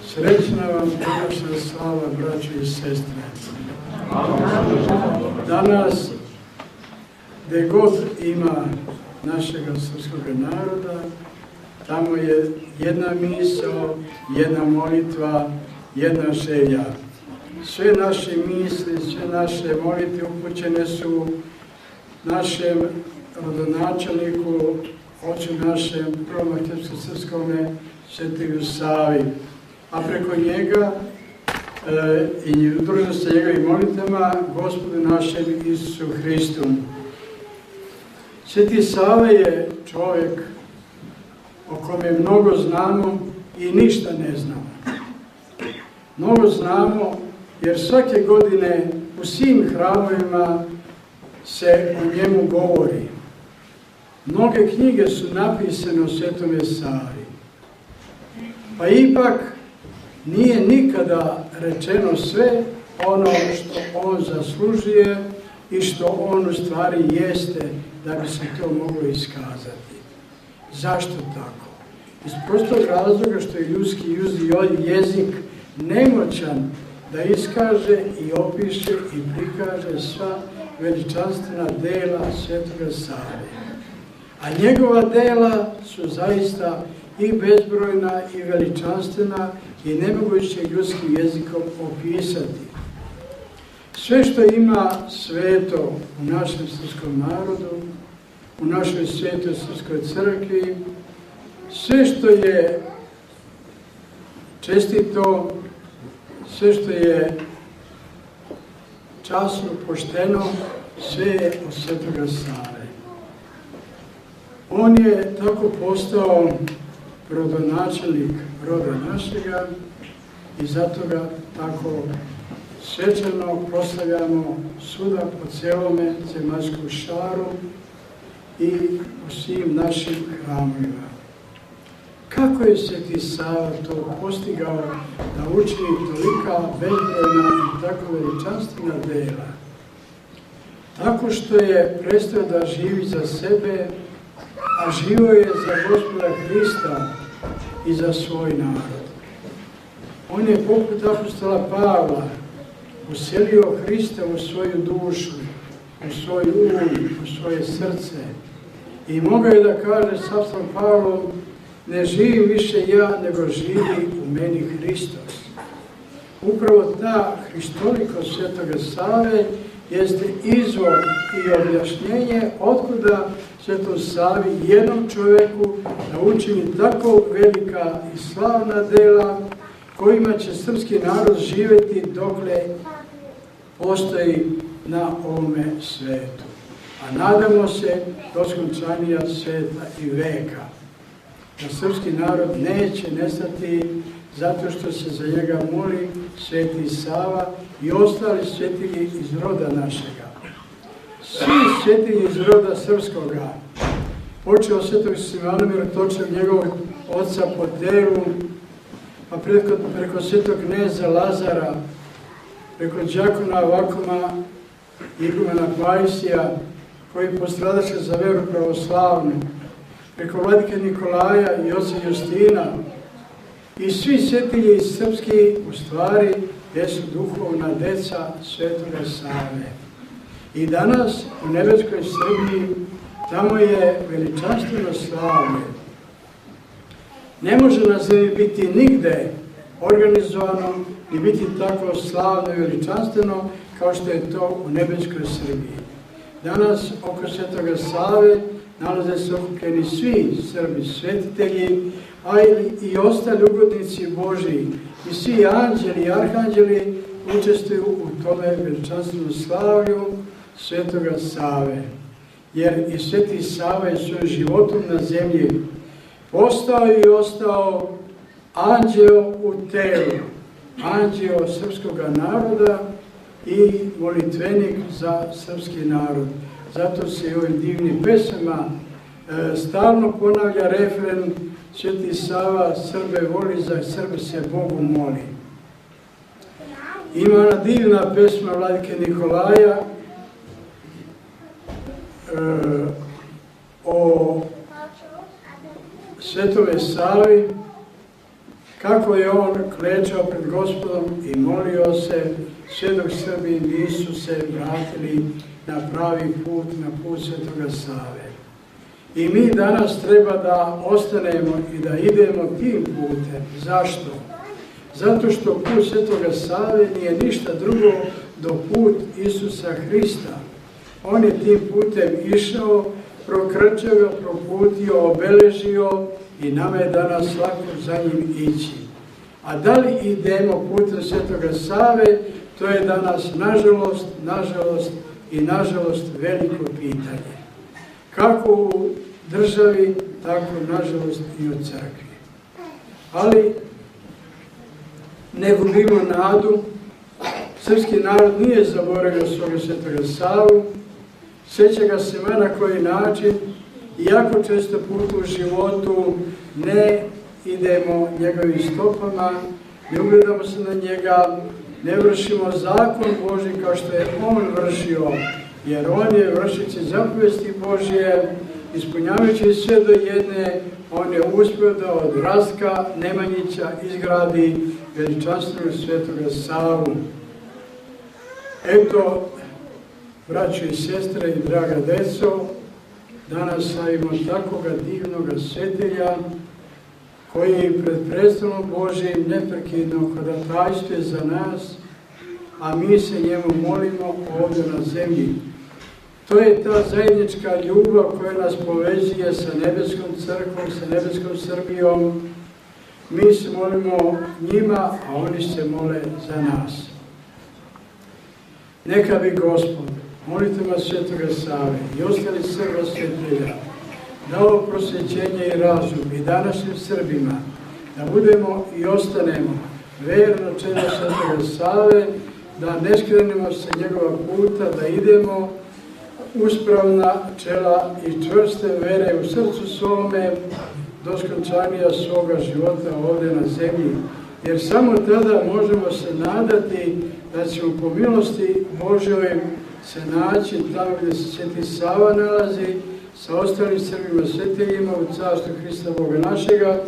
Srećna vam današnja slava, braći i sestre. Danas, gdje god ima našega srpskog naroda, tamo je jedna misao, jedna molitva, jedna želja. Sve naše misli, sve naše molitve upućene su našem rodonačelniku, ocu našem, prvom makedonskom srpskome, Svetiju Savi. A preko njega i udruženo sa njegovim molitvama, Gospodu našem Isusu Hristu. Sveti Sava je čovjek o kome mnogo znamo i ništa ne znamo. Mnogo znamo jer svake godine u svim hramovima se o njemu govori. Mnoge knjige su napisane o Svetome Savi. Pa ipak nije nikada rečeno sve ono što on zaslužuje i što on u stvari jeste da bi se to moglo iskazati. Zašto tako? Iz prostog razloga što je ljudski jezik nemoćan da iskaže i opiše i prikaže sva veličanstvena dela Svetoga Save. A njegova dela su zaista i bezbrojna i veličanstvena i nemoguće ljudskim jezikom opisati. Sve što ima sveto u našem srpskom narodu, u našoj svetoj srpskoj crkvi, sve što je čestito, sve što je časno, pošteno, sve je od Svetoga Save. On je tako postao rodonačelnik roda našega i zato ga tako svečano proslavljamo svuda po celome zemaljskom šaru i u svim našim hramovima. Kako je Sveti Sava to postigao da učini tolika bezbrojna i tako veličanstvena dela? Tako što je prestao da živi za sebe, a živo je za Gospoda Hrista i za svoj narod. On je poput apostola Pavla uselio Hrista u svoju dušu, u svoj u svoje srce i mogao je da kaže s apostolom Pavlom: ne živim više ja, nego živi u meni Hristos. Upravo ta hristolikost Svetoga Save jeste izvor i objašnjenje otkuda Svetom Savi, jednom čovjeku, da učini tako velika i slavna dela kojima će srpski narod živjeti dokle postoji na ovome svetu. A nadamo se do skončanja sveta i veka da srpski narod neće nestati zato što se za njega moli Sveti Sava i ostali svetilji iz roda našega. Svi svetilji iz roda srpskoga, počeo Svetog Simona Mirotočevog, njegovog oca po delu, pa preko Svetog kneza Lazara, preko đakona Vakoma, igumena Pajsija, koji postradaše za veru pravoslavnu, preko vladike Nikolaja i oca Justina, i svi svetilji srpski u stvari jesu duhovna deca Svetoga Save. I danas u nebeskoj Srbiji tamo je veličanstveno slavlje. Ne može na zemlji biti nigde organizovano i biti tako slavno i veličanstveno kao što je to u nebeskoj Srbiji. Danas oko Svetoga Save nalaze se okupljeni svi Srbi svetitelji, a i ostali ugodnici Božiji i svi anđeli i arhanđeli učestvuju u tome veličanstvenom slavlju Svetoga Save. Jer i Sveti Sava je svojim životom na zemlji postao i ostao anđeo u telu, anđeo srpskog naroda i molitvenik za srpski narod. Zato se i ovim divnim pesama stalno ponavlja refren: Sveti Sava Srbe voli, za Srbe se Bogu moli. Ima ona divna pesma vladike Nikolaja o Svetome Savi, kako je on klečao pred Gospodom i molio se, sve dok Srbi nisu se vratili na pravi put, na put Svetoga Save. I mi danas treba da ostanemo i da idemo tim putem. Zašto? Zato što put Svetoga Save nije ništa drugo do put Isusa Hrista. On je tim putem išao, prokrčio ga, proputio, obeležio i nama je danas lako za njim ići. A da li idemo putem Svetoga Save, to je danas nažalost veliko pitanje. Kako u državi, tako nažalost i u crkvi. Ali ne gubimo nadu, srpski narod nije zaboravio svoga Svetoga Savu, sjeća ga se na koji način, iako često puta u životu ne idemo njegovim stopama, ne ugledamo se na njega, ne vršimo zakon Božji kao što je on vršio, jer on je vršeći zapovesti Božje, ispunjavajući sve do jedne, on je uspio da od Rastka Nemanjića izgradi veličanstvenog Svetoga Savu. Eto, braćo i sestre i draga deco, danas slavimo takoga divnoga svetelja koji pred predstavom Božjim neprekidno hodatajstvuje za nas, a mi se njemu molimo ovdje na zemlji. To je ta zajednička ljubav koja nas povezuje sa nebeskom crkvom, sa nebeskom Srbijom. Mi se molimo njima, a oni se mole za nas. Neka bi Gospod, molitvama Svetoga Save i ostali Srba svetelja, dao prosvećenje i razum i današnjim Srbima, da budemo i ostanemo verno čelo Svetoga Save, da ne skrenemo sa njegova puta, da idemo uspravna čela i čvrste vere u srcu svome do skončanja svoga života ovdje na zemlji. Jer samo tada možemo se nadati da ćemo po milosti Božjoj se naći tamo gdje se Sveti Sava nalazi, sa ostalim Srbima sveteljima u carstvu Hrista Boga našega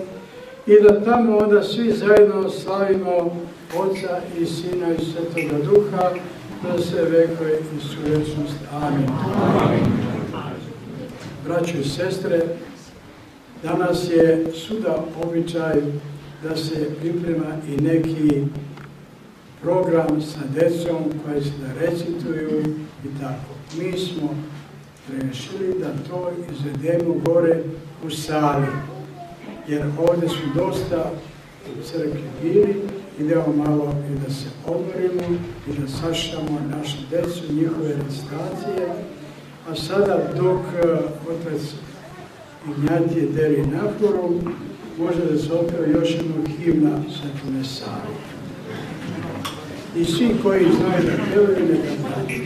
i da tamo onda svi zajedno slavimo Oca i Sina i Svetoga Duha na sve vekove i suvječnost. Amin. Braćo i sestre, danas je svuda običaj da se priprema i neki program sa decom koji se da recituju i tako. Mi smo rešili da to izvedemo gore u sali, jer ovdje su dosta u crkvi bili, idemo malo i da se odmorimo i da sašamo našu decu, njihove recitacije, a sada dok otac Ignjatije deli naporu, može da se otpeva još jednog himna Svetome Savi. I svi koji znaju da pevaju, neka dati.